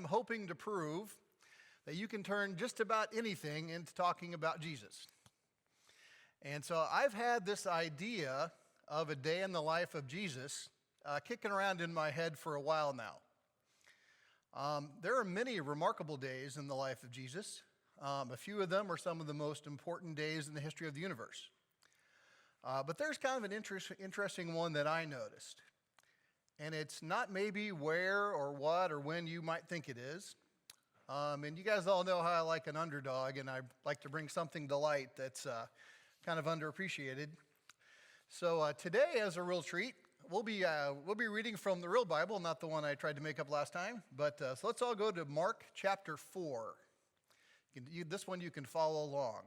hoping to prove that you can turn just about anything into talking about Jesus. And so I've had this idea of a day in the life of Jesus kicking around in my head for a while now. There are many remarkable days in the life of Jesus. A few of them are some of the most important days in the history of the universe. But there's kind of an interesting one that I noticed. And it's not maybe where or what or when you might think it is. And you guys all know how I like an underdog, and I like to bring something to light that's kind of underappreciated. So today, as a real treat, we'll be reading from the real Bible, not the one I tried to make up last time. But so let's all go to Mark chapter 4. This one you can follow along.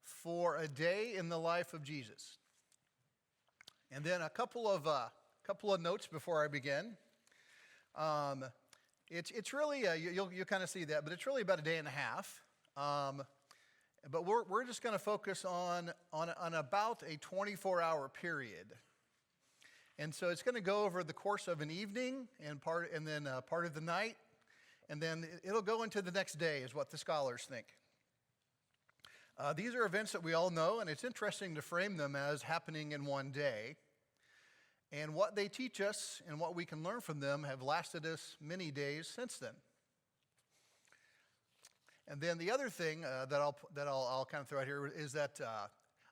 For a day in the life of Jesus. And then a couple of notes before I begin. It's really you'll kind of see that, but it's really about a day and a half. But we're just going to focus on about a 24-hour period. And so it's going to go over the course of an evening and then part of the night, and then it'll go into the next day, is what the scholars think. These are events that we all know, and it's interesting to frame them as happening in one day. And what they teach us and what we can learn from them have lasted us many days since then. And then the other thing that I'll kind of throw out here is that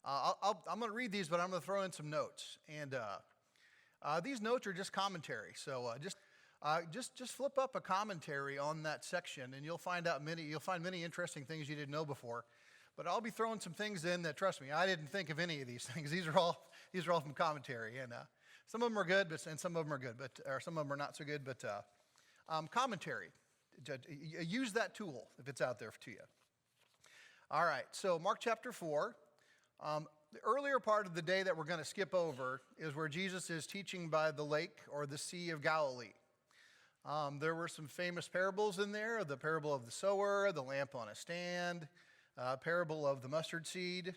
I'm going to read these, but I'm going to throw in some notes. And these notes are just commentary. So just flip up a commentary on that section, and you'll find many interesting things you didn't know before. But I'll be throwing some things in that, trust me, I didn't think of any of these things. These are all from commentary, and some of them are good, and some of them are good, or some of them are not so good. But commentary, use that tool if it's out there to you. All right, so Mark chapter 4. The earlier part of the day that we're going to skip over is where Jesus is teaching by the lake or the Sea of Galilee. There were some famous parables in there: the parable of the sower, the lamp on a stand. Parable of the mustard seed.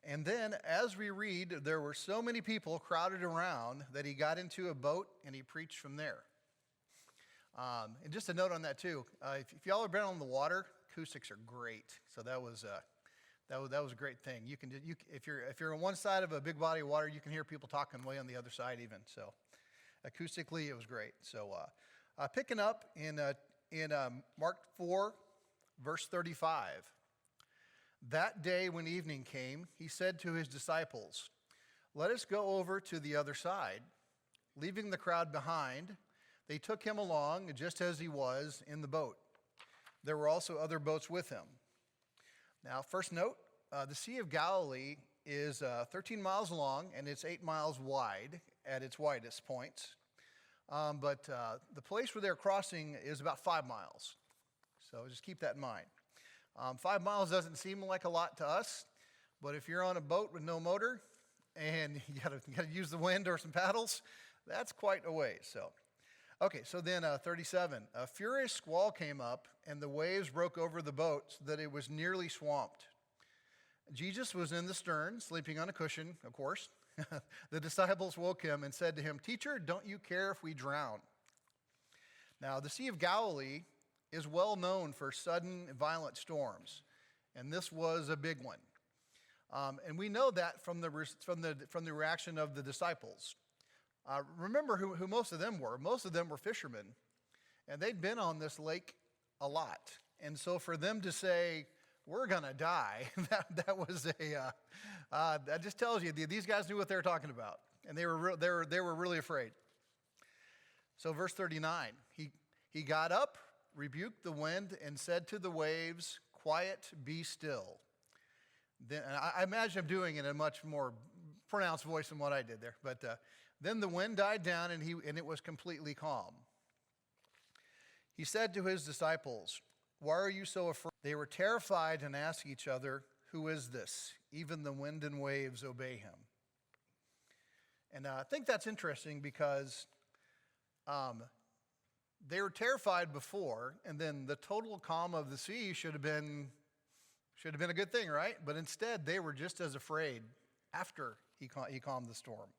And then, as we read, there were so many people crowded around that he got into a boat and he preached from there. And just a note on that too, if y'all have been on the water, acoustics are great. So that was a great thing. If you're on one side of a big body of water, you can hear people talking way on the other side even. So acoustically, it was great. So picking up in Mark 4, verse 35. That day when evening came, he said to his disciples, "Let us go over to the other side." Leaving the crowd behind, they took him along just as he was in the boat. There were also other boats with him. Now, first note, the Sea of Galilee is 13 miles long and it's 8 miles wide at its widest points. But the place where they're crossing is about 5 miles. So just keep that in mind. 5 miles doesn't seem like a lot to us, but if you're on a boat with no motor and you gotta use the wind or some paddles, that's quite a ways. So, okay, so then 37. A furious squall came up and the waves broke over the boat so that it was nearly swamped. Jesus was in the stern, sleeping on a cushion, of course. The disciples woke him and said to him, "Teacher, don't you care if we drown?" Now, the Sea of Galilee is well known for sudden violent storms, and this was a big one. And we know that from the reaction of the disciples. Remember who most of them were. Most of them were fishermen, and they'd been on this lake a lot. And so for them to say, "We're gonna die," that was that just tells you these guys knew what they were talking about, and they were really afraid. So verse 39, he got up, rebuked the wind, and said to the waves, "Quiet, be still." Then, and I imagine him doing it in a much more pronounced voice than what I did there. But then the wind died down, and it was completely calm. He said to his disciples, "Why are you so afraid?" They were terrified and asked each other, "Who is this? Even the wind and waves obey him." And I think that's interesting because they were terrified before, and then the total calm of the sea should have been a good thing, right? But instead, they were just as afraid after he calmed the storm.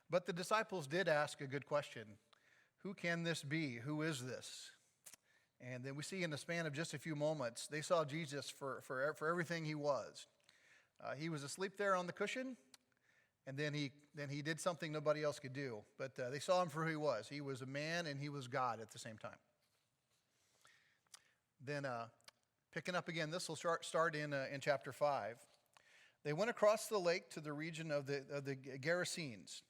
But the disciples did ask a good question. Who can this be? Who is this? And then we see in the span of just a few moments, they saw Jesus for everything he was. He was asleep there on the cushion, and then he did something nobody else could do. But they saw him for who he was. He was a man and he was God at the same time. Then picking up again, this will start in chapter 5. They went across the lake to the region of the Gerasenes.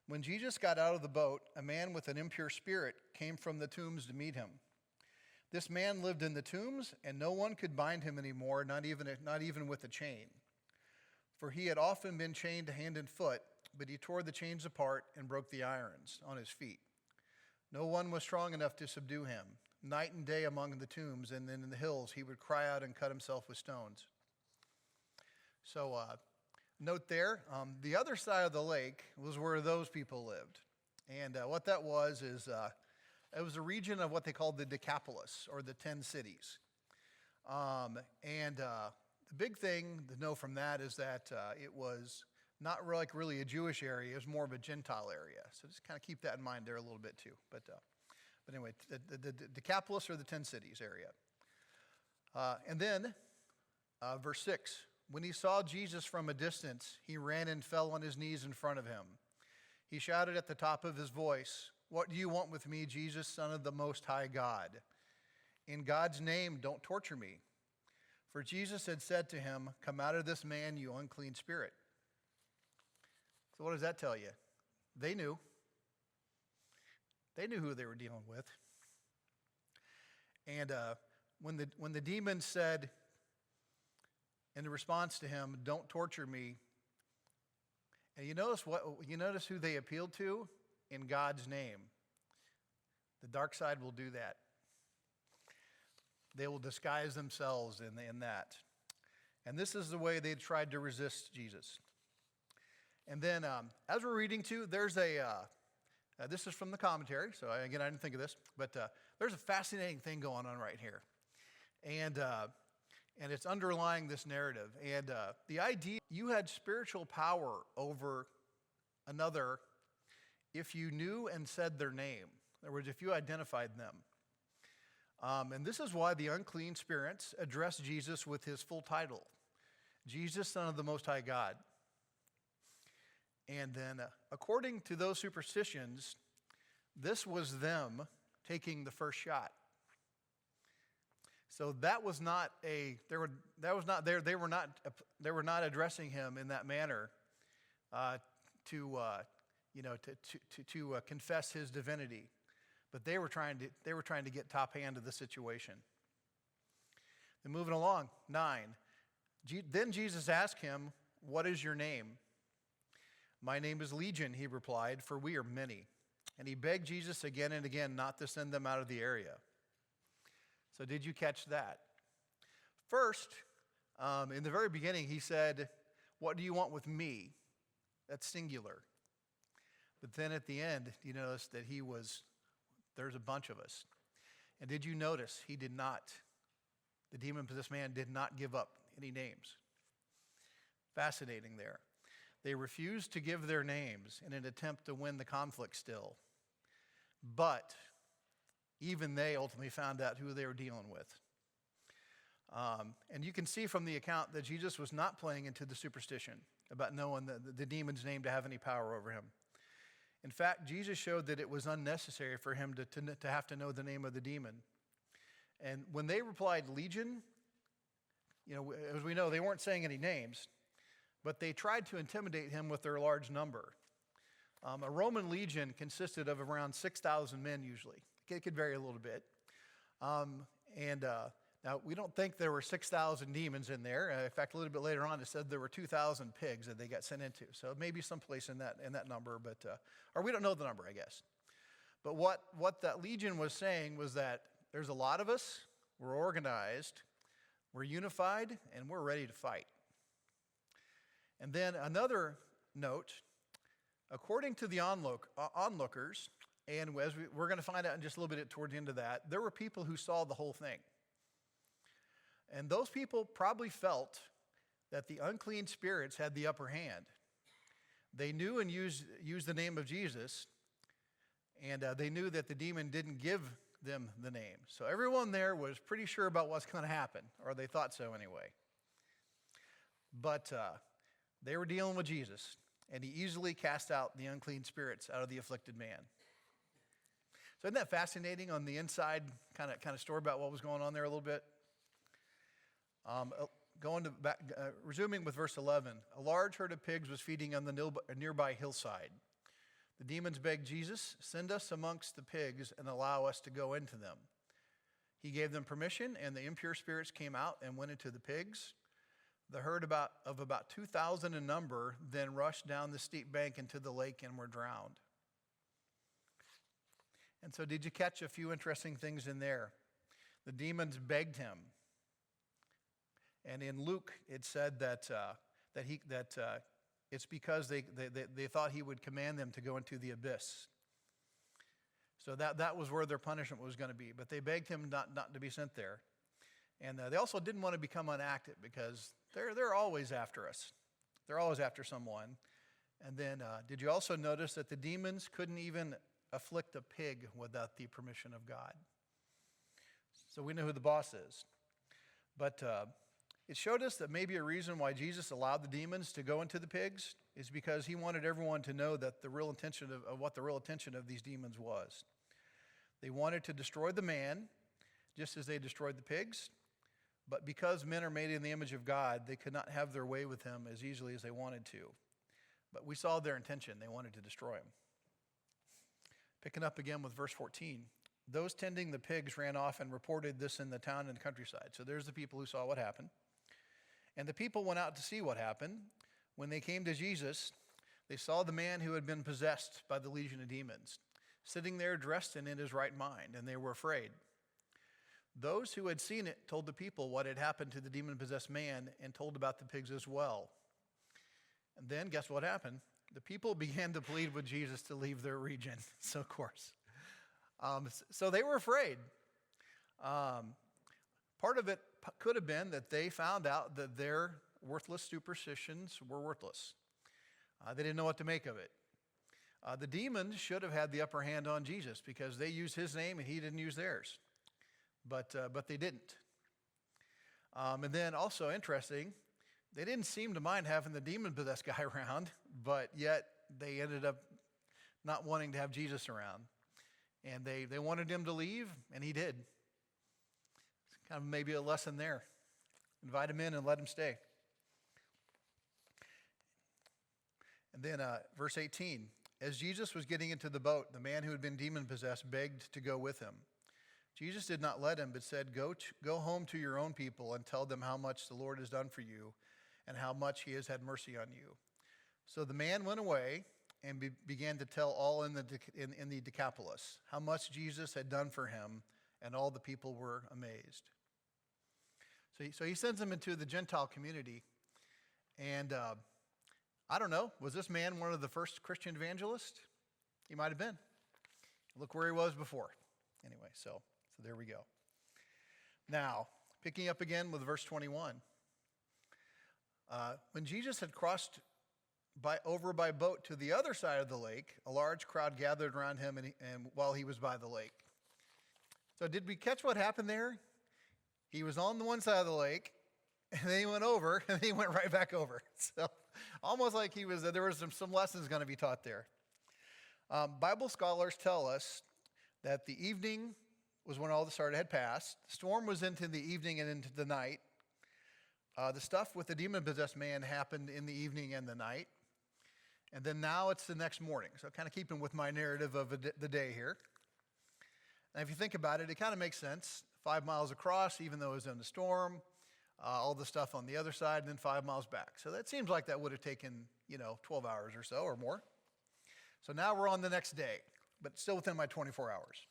When Jesus got out of the boat, a man with an impure spirit came from the tombs to meet him. This man lived in the tombs, and no one could bind him anymore, not even with a chain. For he had often been chained hand and foot, but he tore the chains apart and broke the irons on his feet. No one was strong enough to subdue him. Night and day among the tombs, and then in the hills, he would cry out and cut himself with stones. So, note there, the other side of the lake was where those people lived. And what that was is it was a region of what they called the Decapolis, or the 10 cities. The big thing to know from that is that it was not really a Jewish area. It was more of a Gentile area. So just kind of keep that in mind there a little bit too. But anyway, the Decapolis, or the 10 cities area. And then, verse 6, when he saw Jesus from a distance, he ran and fell on his knees in front of him. He shouted at the top of his voice, "What do you want with me, Jesus, Son of the Most High God? In God's name, don't torture me." For Jesus had said to him, "Come out of this man, you unclean spirit." So what does that tell you? They knew. They knew who they were dealing with. And when the demon said, in response to him, "Don't torture me," and you notice who they appealed to? In God's name. The dark side will do that. They will disguise themselves in that. And this is the way they tried to resist Jesus. And then, as we're reading too, there's this is from the commentary, so again, I didn't think of this, but there's a fascinating thing going on right here. And it's underlying this narrative. And the idea, you had spiritual power over another if you knew and said their name. In other words, if you identified them. And this is why the unclean spirits addressed Jesus with his full title, Jesus, Son of the Most High God. And then, according to those superstitions, this was them taking the first shot. So that was not they were not addressing him in that manner to confess his divinity, but they were trying to get top hand of the situation. Then moving along, 9. Then Jesus asked him, "What is your name?" "My name is Legion," he replied, "for we are many." And he begged Jesus again and again not to send them out of the area. So did you catch that? First, in the very beginning, he said, "What do you want with me?" That's singular. But then at the end, you notice that there's a bunch of us. And did you notice the demon-possessed man did not give up any names. Fascinating there. They refused to give their names in an attempt to win the conflict still. But even they ultimately found out who they were dealing with. And you can see from the account that Jesus was not playing into the superstition about knowing the demon's name to have any power over him. In fact, Jesus showed that it was unnecessary for him to have to know the name of the demon. And when they replied Legion, as we know, they weren't saying any names, but they tried to intimidate him with their large number. A Roman legion consisted of around 6,000 men usually. It could vary a little bit. Now, we don't think there were 6,000 demons in there. In fact, a little bit later on, it said there were 2,000 pigs that they got sent into. So maybe someplace in that number, or we don't know the number, I guess. But what that legion was saying was that there's a lot of us, we're organized, we're unified, and we're ready to fight. And then another note, according to the onlookers, and as we're going to find out in just a little bit toward the end of that, there were people who saw the whole thing. And those people probably felt that the unclean spirits had the upper hand. They knew and used the name of Jesus, And they knew that the demon didn't give them the name. So everyone there was pretty sure about what's going to happen, or they thought so anyway. But they were dealing with Jesus, and he easily cast out the unclean spirits out of the afflicted man. So isn't that fascinating on the inside kind of story about what was going on there a little bit? Resuming with verse 11, a large herd of pigs was feeding on the nearby hillside. The demons begged Jesus, "Send us amongst the pigs and allow us to go into them." He gave them permission, and the impure spirits came out and went into the pigs. The herd of about 2,000 in number then rushed down the steep bank into the lake and were drowned. And so did you catch a few interesting things in there? The demons begged him. And in Luke, it said that it's because they thought he would command them to go into the abyss. So that was where their punishment was going to be. But they begged him not to be sent there. And they also didn't want to become inactive because they're always after us. They're always after someone. And then did you also notice that the demons couldn't even afflict a pig without the permission of God? So we know who the boss is. But it showed us that maybe a reason why Jesus allowed the demons to go into the pigs is because he wanted everyone to know that the real intention of what the real intention of these demons was. They wanted to destroy the man, just as they destroyed the pigs. But because men are made in the image of God, they could not have their way with him as easily as they wanted to. But we saw their intention. They wanted to destroy him. Picking up again with verse 14. Those tending the pigs ran off and reported this in the town and countryside. So there's the people who saw what happened. And the people went out to see what happened. When they came to Jesus, they saw the man who had been possessed by the legion of demons, sitting there dressed and in his right mind, and they were afraid. Those who had seen it told the people what had happened to the demon-possessed man and told about the pigs as well. And then, guess what happened? The people began to plead with Jesus to leave their region. So, of course. So they were afraid. Part of it could have been that they found out that their worthless superstitions were worthless. They didn't know what to make of it. The demons should have had the upper hand on Jesus because they used his name and he didn't use theirs. But they didn't. And then also interesting, they didn't seem to mind having the demon-possessed guy around, but yet they ended up not wanting to have Jesus around. And they wanted him to leave, and he did. It's kind of maybe a lesson there. Invite him in and let him stay. And then verse 18. As Jesus was getting into the boat, the man who had been demon-possessed begged to go with him. Jesus did not let him, but said, Go home to your own people and tell them how much the Lord has done for you and how much he has had mercy on you. So the man went away and began to tell all in the Decapolis how much Jesus had done for him, and all the people were amazed. So he sends them into the Gentile community, and I don't know, was this man one of the first Christian evangelists? He might have been. Look where he was before. Anyway, so there we go. Now, picking up again with verse 21. When Jesus had crossed over by boat to the other side of the lake, a large crowd gathered around him and while he was by the lake. So did we catch what happened there? He was on the one side of the lake, and then he went over, and then he went right back over. So almost like there was some lessons going to be taught there. Bible scholars tell us that the evening was when all the start had passed. The storm was into the evening and into the night. The stuff with the demon-possessed man happened in the evening and the night. And then now it's the next morning. So kind of keeping with my narrative of the day here. And if you think about it, it kind of makes sense. 5 miles across, even though it was in the storm. All the stuff on the other side, and then 5 miles back. So that seems like that would have taken, 12 hours or so or more. So now we're on the next day, but still within my 24 hours.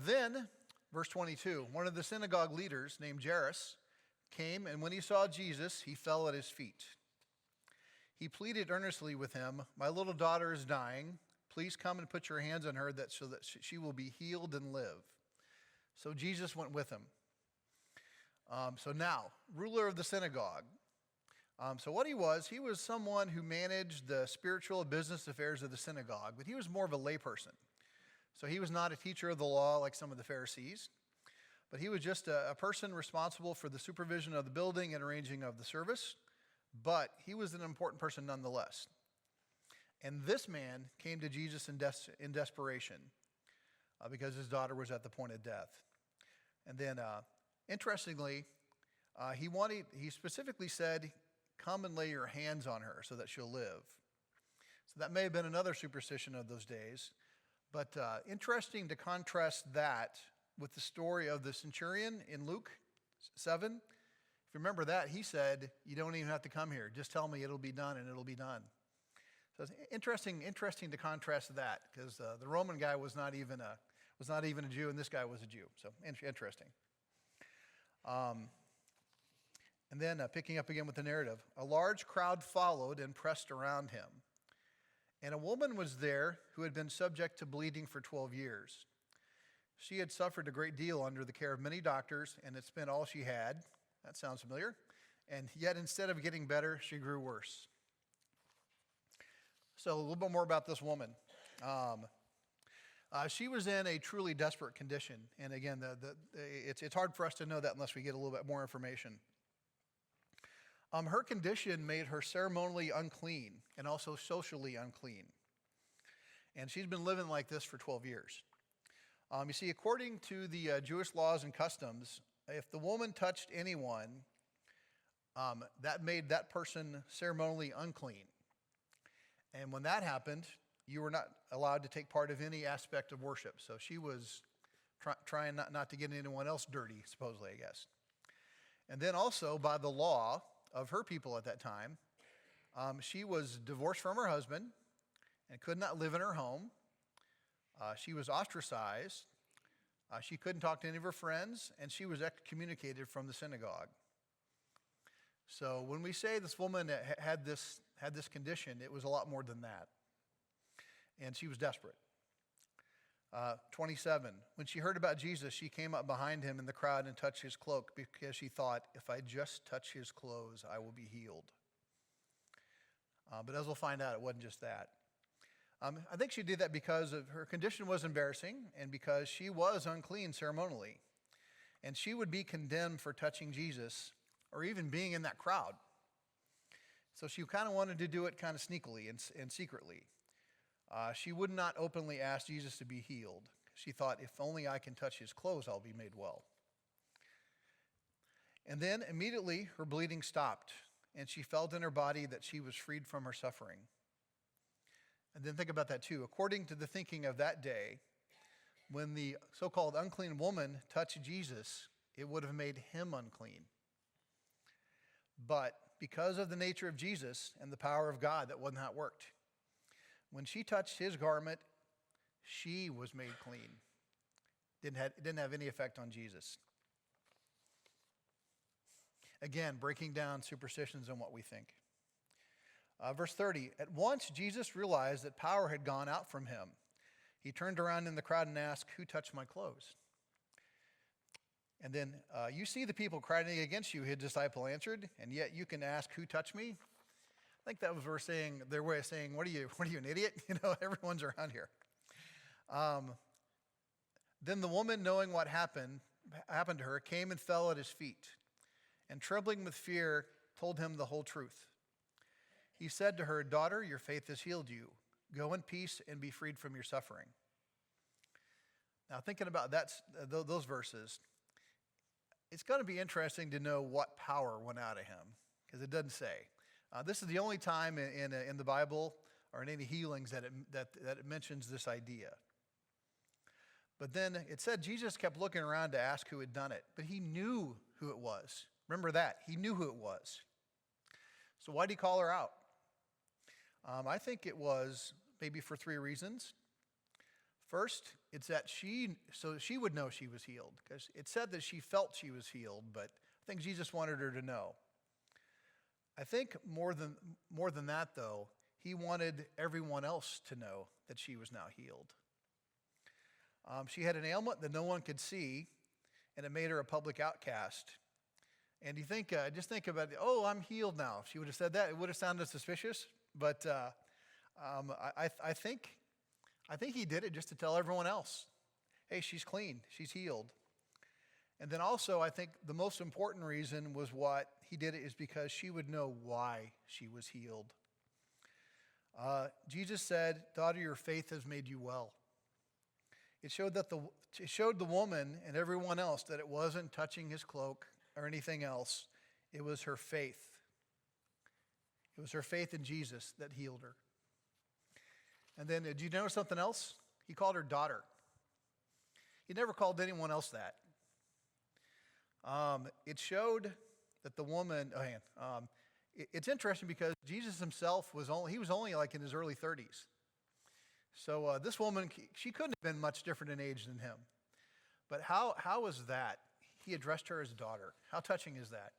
Then, verse 22, one of the synagogue leaders named Jairus came, and when he saw Jesus, he fell at his feet. He pleaded earnestly with him, "My little daughter is dying. Please come and put your hands on her so that she will be healed and live." So Jesus went with him. So now, ruler of the synagogue, So what he was someone who managed the spiritual and business affairs of the synagogue, but he was more of a layperson. So he was not a teacher of the law like some of the Pharisees, but he was just a person responsible for the supervision of the building and arranging of the service, but he was an important person nonetheless. And this man came to Jesus in desperation because his daughter was at the point of death. And then, interestingly, he specifically said, "Come and lay your hands on her so that she'll live." So that may have been another superstition of those days. But interesting to contrast that with the story of the centurion in Luke 7. If you remember that, he said, "You don't even have to come here. Just tell me it'll be done, and it'll be done." So it's interesting to contrast that, because the Roman guy was not even a Jew, and this guy was a Jew. So interesting. And then picking up again with the narrative, a large crowd followed and pressed around him. And a woman was there who had been subject to bleeding for 12 years. She had suffered a great deal under the care of many doctors and had spent all she had. That sounds familiar. And yet instead of getting better, she grew worse. So a little bit more about this woman. She was in a truly desperate condition. And again, it's hard for us to know that unless we get a little bit more information. Her condition made her ceremonially unclean and also socially unclean. And she's been living like this for 12 years. You see, according to the Jewish laws and customs, if the woman touched anyone, that made that person ceremonially unclean. And when that happened, you were not allowed to take part of any aspect of worship. So she was trying not to get anyone else dirty, supposedly, I guess. And then also, by the law of her people at that time, she was divorced from her husband and could not live in her home. She was ostracized. She couldn't talk to any of her friends, and she was excommunicated from the synagogue. So when we say this woman had this condition, it was a lot more than that. And she was desperate. 27, when she heard about Jesus, she came up behind him in the crowd and touched his cloak because she thought, if I just touch his clothes, I will be healed. But as we'll find out, it wasn't just that. I think she did that because of her condition was embarrassing and because she was unclean ceremonially. And she would be condemned for touching Jesus or even being in that crowd. So she kind of wanted to do it kind of sneakily and secretly. She would not openly ask Jesus to be healed. She thought, if only I can touch his clothes, I'll be made well. And then immediately her bleeding stopped, and she felt in her body that she was freed from her suffering. And then think about that too. According to the thinking of that day, when the so-called unclean woman touched Jesus, it would have made him unclean. But because of the nature of Jesus and the power of God, that wasn't how it worked. When she touched his garment, she was made clean. It didn't have any effect on Jesus. Again, breaking down superstitions and what we think. Verse 30, at once Jesus realized that power had gone out from him. He turned around in the crowd and asked, who touched my clothes? And then, you see the people crowding against you, his disciple answered, and yet you can ask, who touched me? I think that was their way of saying, what are you, an idiot? Everyone's around here. Then the woman, knowing what happened to her, came and fell at his feet, and trembling with fear, told him the whole truth. He said to her, daughter, your faith has healed you. Go in peace and be freed from your suffering. Now, thinking about those verses, it's going to be interesting to know what power went out of him, because it doesn't say. This is the only time in the Bible or in any healings that it mentions this idea. But then it said Jesus kept looking around to ask who had done it, but he knew who it was. Remember that. He knew who it was. So why did he call her out? I think it was maybe for 3 reasons. First, it's that she would know she was healed, because it said that she felt she was healed, but I think Jesus wanted her to know. I think more than that, though, he wanted everyone else to know that she was now healed. She had an ailment that no one could see, and it made her a public outcast. And you think, just think about, oh, I'm healed now. If she would have said that, it would have sounded suspicious. But I think he did it just to tell everyone else, hey, she's clean, she's healed. And then also, I think the most important reason was what he did it is because she would know why she was healed. Jesus said, daughter, your faith has made you well. It showed the woman and everyone else that it wasn't touching his cloak or anything else. It was her faith. It was her faith in Jesus that healed her. And then, did you notice something else? He called her daughter. He never called anyone else that. It showed that the woman, it's interesting because Jesus himself was only like in his early 30s. So this woman, she couldn't have been much different in age than him. But how was that? He addressed her as daughter. How touching is that?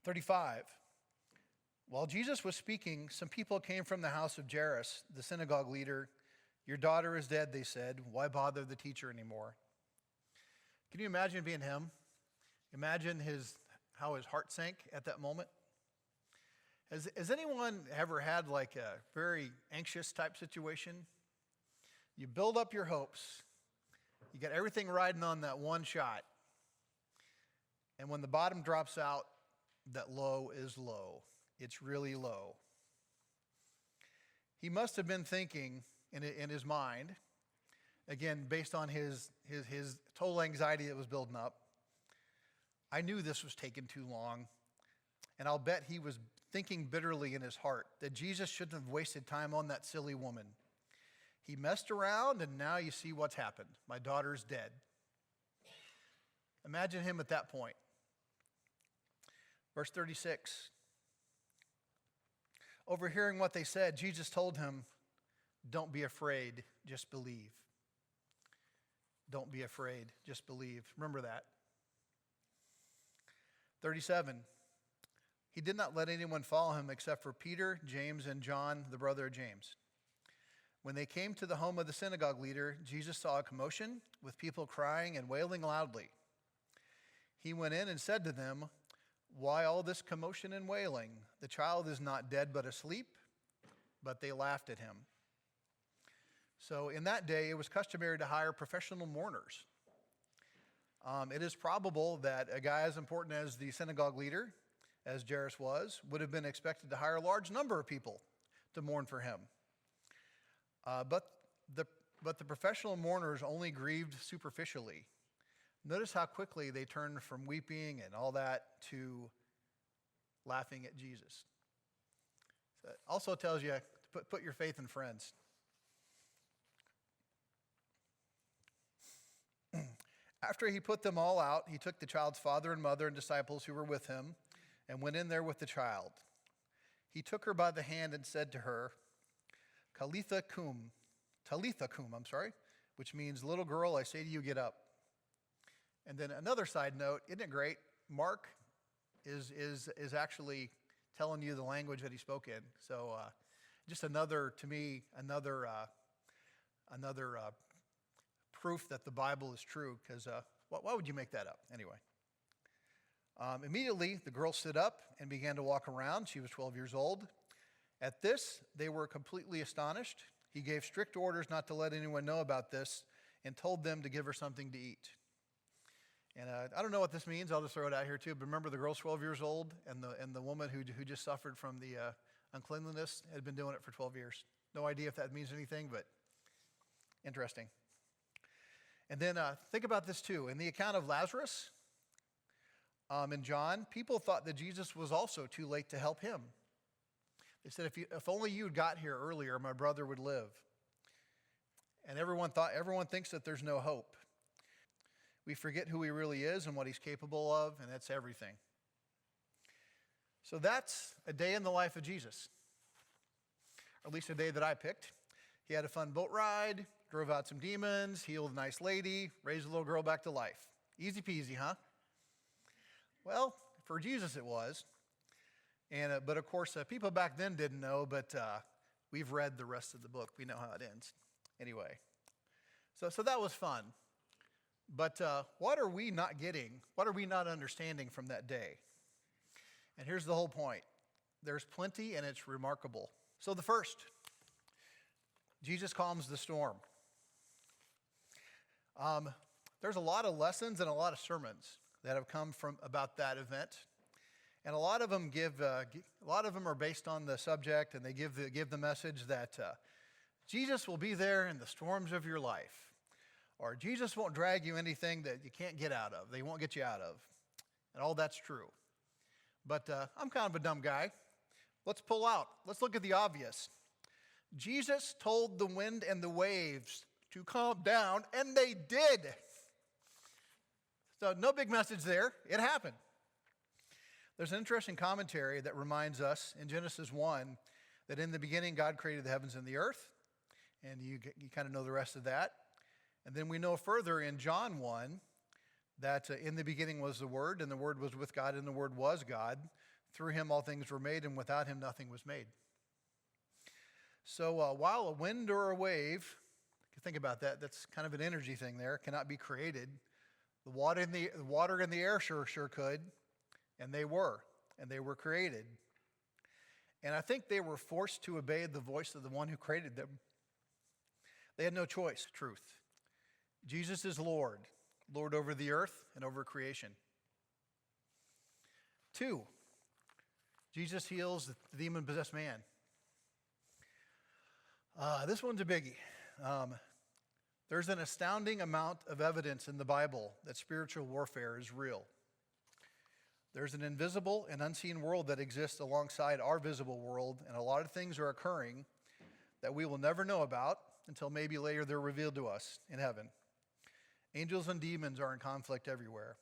"35. While Jesus was speaking, some people came from the house of Jairus, the synagogue leader. Your daughter is dead, they said. Why bother the teacher anymore? Can you imagine being him? Imagine how his heart sank at that moment. Has anyone ever had like a very anxious type situation? You build up your hopes. You got everything riding on that one shot. And when the bottom drops out, that low is low. It's really low. He must have been thinking in his mind, again, based on his total anxiety that was building up, I knew this was taking too long. And I'll bet he was thinking bitterly in his heart that Jesus shouldn't have wasted time on that silly woman. He messed around, and now you see what's happened. My daughter's dead. Imagine him at that point. Verse 36. Overhearing what they said, Jesus told him, don't be afraid, just believe. Don't be afraid, just believe. Remember that. 37. He did not let anyone follow him except for Peter, James, and John, the brother of James. When they came to the home of the synagogue leader, Jesus saw a commotion with people crying and wailing loudly. He went in and said to them, why all this commotion and wailing? The child is not dead but asleep. But they laughed at him. So in that day, it was customary to hire professional mourners. It is probable that a guy as important as the synagogue leader, as Jairus was, would have been expected to hire a large number of people to mourn for him. But the professional mourners only grieved superficially. Notice how quickly they turned from weeping and all that to laughing at Jesus. So it also tells you to put your faith in friends. After he put them all out, he took the child's father and mother and disciples who were with him and went in there with the child. He took her by the hand and said to her, Talitha cum, which means, little girl, I say to you, get up. And then another side note, isn't it great? Mark is actually telling you the language that he spoke in. So just another proof that the Bible is true, because why would you make that up? Anyway. Immediately, the girl stood up and began to walk around. She was 12 years old. At this, they were completely astonished. He gave strict orders not to let anyone know about this and told them to give her something to eat. And I don't know what this means. I'll just throw it out here too. But remember, the girl's 12 years old, and the woman who just suffered from the uncleanliness had been doing it for 12 years. No idea if that means anything, but interesting. And then think about this too. In the account of Lazarus in John, people thought that Jesus was also too late to help him. They said, if only you had got here earlier, my brother would live. And everyone thinks that there's no hope. We forget who he really is and what he's capable of, and that's everything. So that's a day in the life of Jesus, or at least a day that I picked. He had a fun boat ride, drove out some demons, healed a nice lady, raised a little girl back to life. Easy peasy, huh? Well, for Jesus it was. But of course, people back then didn't know, but we've read the rest of the book. We know how it ends. Anyway, so that was fun. But what are we not getting? What are we not understanding from that day? And here's the whole point. There's plenty, and it's remarkable. So the first, Jesus calms the storm. There's a lot of lessons and a lot of sermons that have come from about that event, and a lot of them are based on the subject, and they give the message that Jesus will be there in the storms of your life, or Jesus won't drag you anything that you can't get out of. They won't get you out of, and all that's true. But I'm kind of a dumb guy. Let's pull out. Let's look at the obvious. Jesus told the wind and the waves to calm down, and they did. So no big message there. It happened. There's an interesting commentary that reminds us in Genesis 1 that in the beginning God created the heavens and the earth, and you kind of know the rest of that. And then we know further in John 1 that in the beginning was the Word, and the Word was with God, and the Word was God. Through him all things were made, and without him nothing was made. So while a wind or a wave, if you think about that, that's kind of an energy thing there, cannot be created. The water and the air sure could, and they were created. And I think they were forced to obey the voice of the one who created them. They had no choice. Truth. Jesus is Lord over the earth and over creation. 2, Jesus heals the demon-possessed man. This one's a biggie. There's an astounding amount of evidence in the Bible that spiritual warfare is real. There's an invisible and unseen world that exists alongside our visible world, and a lot of things are occurring that we will never know about until maybe later they're revealed to us in heaven. Angels and demons are in conflict everywhere.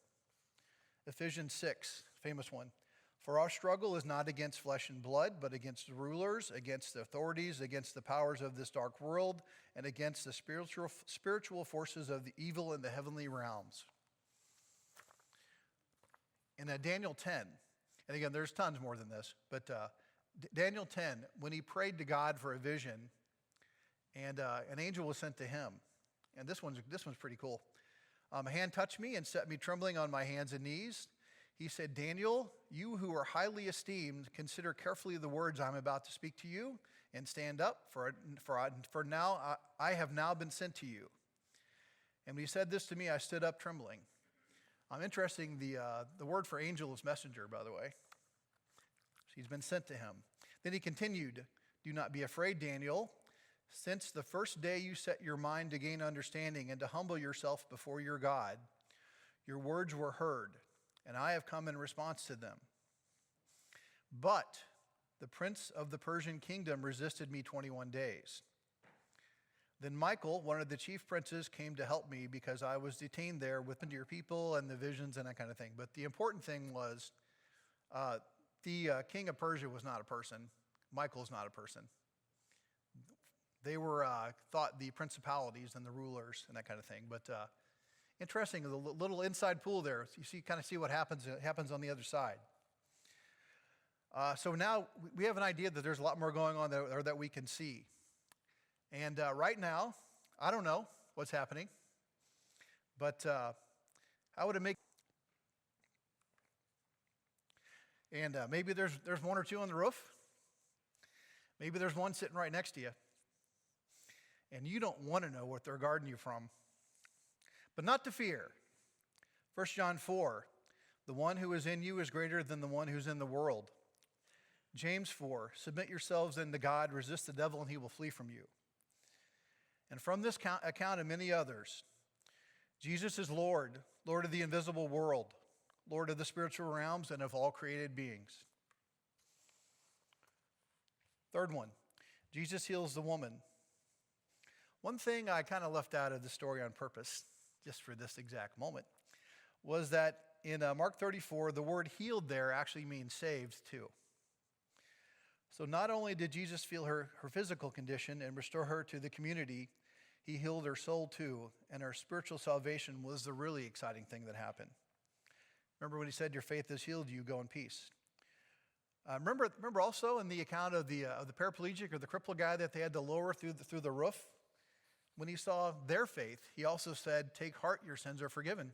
Ephesians 6, famous one. For our struggle is not against flesh and blood, but against the rulers, against the authorities, against the powers of this dark world, and against the spiritual forces of the evil in the heavenly realms. In Daniel 10, and again, there's tons more than this, but Daniel 10, when he prayed to God for a vision, and an angel was sent to him, and this one's pretty cool. A hand touched me and set me trembling on my hands and knees. He said, Daniel, you who are highly esteemed, consider carefully the words I'm about to speak to you, and stand up, for now I have now been sent to you. And when he said this to me, I stood up trembling. Interesting, the word for angel is messenger, by the way. He's been sent to him. Then he continued, do not be afraid, Daniel. Since the first day you set your mind to gain understanding and to humble yourself before your God, your words were heard, and I have come in response to them. But the prince of the Persian kingdom resisted me 21 days. Then Michael, one of the chief princes, came to help me because I was detained there with your people and the visions and that kind of thing. But the important thing was the king of Persia was not a person. Michael's not a person. They were thought the principalities and the rulers and that kind of thing. But interesting, the little inside pool there. You kind of see what happens on the other side. So now we have an idea that there's a lot more going on there that we can see. And right now, I don't know what's happening, but how would it make? And maybe there's one or two on the roof. Maybe there's one sitting right next to you. And you don't want to know what they're guarding you from. But not to fear. 1 John 4, the one who is in you is greater than the one who's in the world. James 4, submit yourselves then to God, resist the devil, and he will flee from you. And from this account and many others, Jesus is Lord, Lord of the invisible world, Lord of the spiritual realms, and of all created beings. Third one, Jesus heals the woman. One thing I kind of left out of the story on purpose, just for this exact moment, was that in Mark 34, the word healed there actually means saved too. So not only did Jesus heal her physical condition and restore her to the community, he healed her soul too, and her spiritual salvation was the really exciting thing that happened. Remember when he said, your faith has healed you, go in peace. Remember also in the account of the paraplegic or the crippled guy that they had to lower through the roof? when he saw their faith, he also said, "Take heart, your sins are forgiven."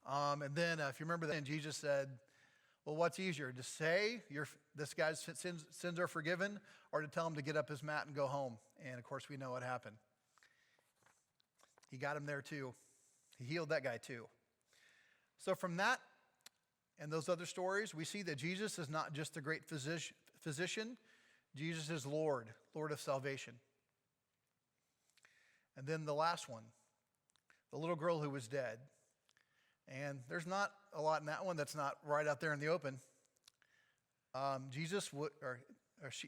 And then, if you remember that, Jesus said, "Well, what's easier, to say this guy's sins are forgiven, or to tell him to get up his mat and go home?" And of course, we know what happened. He got him there too. He healed that guy too. So from that and those other stories, we see that Jesus is not just the great physician. Jesus is Lord of salvation. And then the last one, the little girl who was dead. And there's not a lot in that one that's not right out there in the open.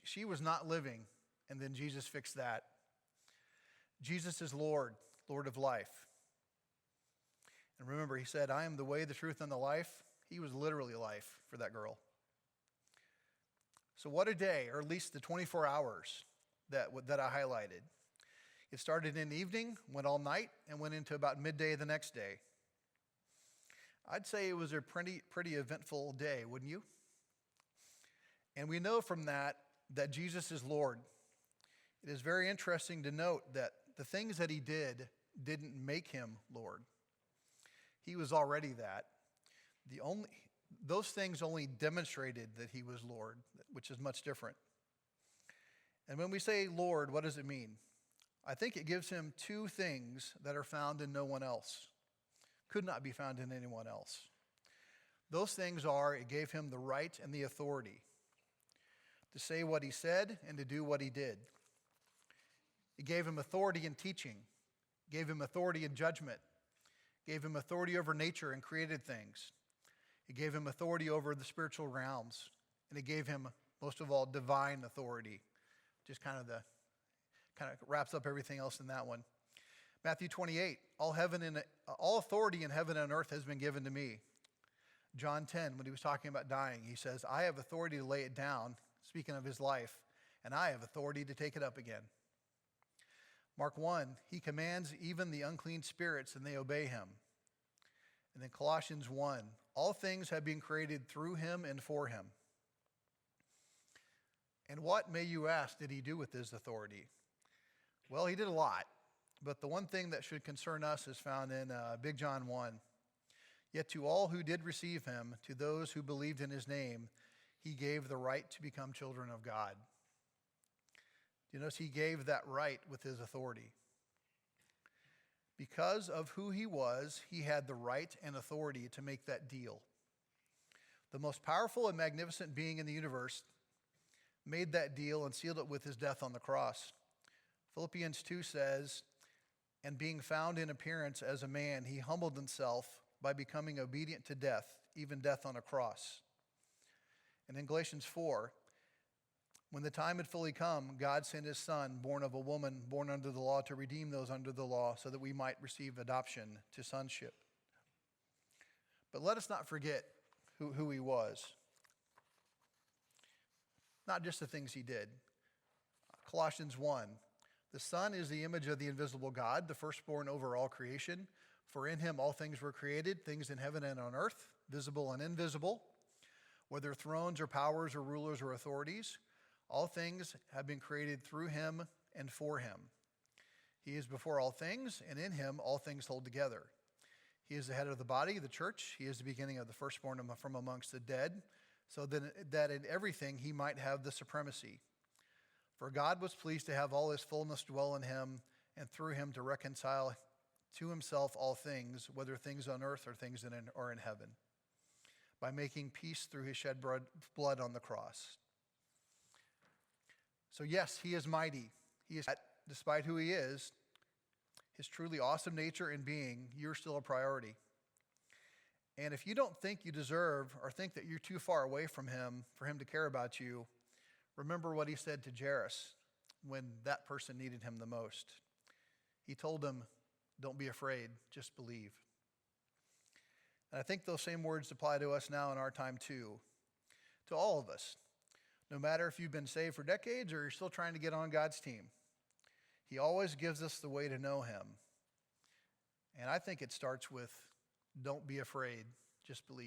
She was not living, and then Jesus fixed that. Jesus is Lord of life. And remember, he said, "I am the way, the truth, and the life." He was literally life for that girl. So what a day, or at least the 24 hours that I highlighted. It started in the evening, went all night, and went into about midday the next day. I'd say it was a pretty eventful day, wouldn't you? And we know from that Jesus is Lord. It is very interesting to note that the things that he did didn't make him Lord. He was already that. Those things only demonstrated that he was Lord, which is much different. And when we say Lord, what does it mean? I think it gives him two things that are found in no one else. Could not be found in anyone else. Those things are, it gave him the right and the authority to say what he said and to do what he did. It gave him authority in teaching, gave him authority in judgment, gave him authority over nature and created things. It gave him authority over the spiritual realms, and it gave him, most of all, divine authority. Just kind of wraps up everything else in that one. Matthew 28, all authority in heaven and earth has been given to me. John 10, when he was talking about dying, he says, "I have authority to lay it down," speaking of his life, "and I have authority to take it up again." Mark 1, he commands even the unclean spirits, and they obey him. And then Colossians 1, all things have been created through him and for him. And what, may you ask, did he do with his authority? Well, he did a lot. But the one thing that should concern us is found in Big John 1. "Yet to all who did receive him, to those who believed in his name, he gave the right to become children of God." You notice he gave that right with his authority. Because of who he was, he had the right and authority to make that deal. The most powerful and magnificent being in the universe made that deal and sealed it with his death on the cross. Philippians 2 says, "And being found in appearance as a man, he humbled himself by becoming obedient to death, even death on a cross." And in Galatians 4, "When the time had fully come, God sent his son, born of a woman, born under the law, to redeem those under the law, so that we might receive adoption to sonship." But let us not forget who he was. Not just the things he did. Colossians 1, "The Son is the image of the invisible God, the firstborn over all creation. For in him all things were created, things in heaven and on earth, visible and invisible, whether thrones or powers or rulers or authorities. All things have been created through him and for him. He is before all things, and in him all things hold together. He is the head of the body, the church. He is the beginning of the firstborn from amongst the dead, so that in everything he might have the supremacy. For God was pleased to have all his fullness dwell in him, and through him to reconcile to himself all things, whether things on earth or things or in heaven, by making peace through his shed blood on the cross." So yes, he is mighty. He is, despite who he is, his truly awesome nature and being, you're still a priority. And if you don't think you deserve or think that you're too far away from him for him to care about you, remember what he said to Jairus when that person needed him the most. He told him, "Don't be afraid, just believe." And I think those same words apply to us now in our time too, to all of us. No matter if you've been saved for decades or you're still trying to get on God's team, he always gives us the way to know him. And I think it starts with, don't be afraid, just believe.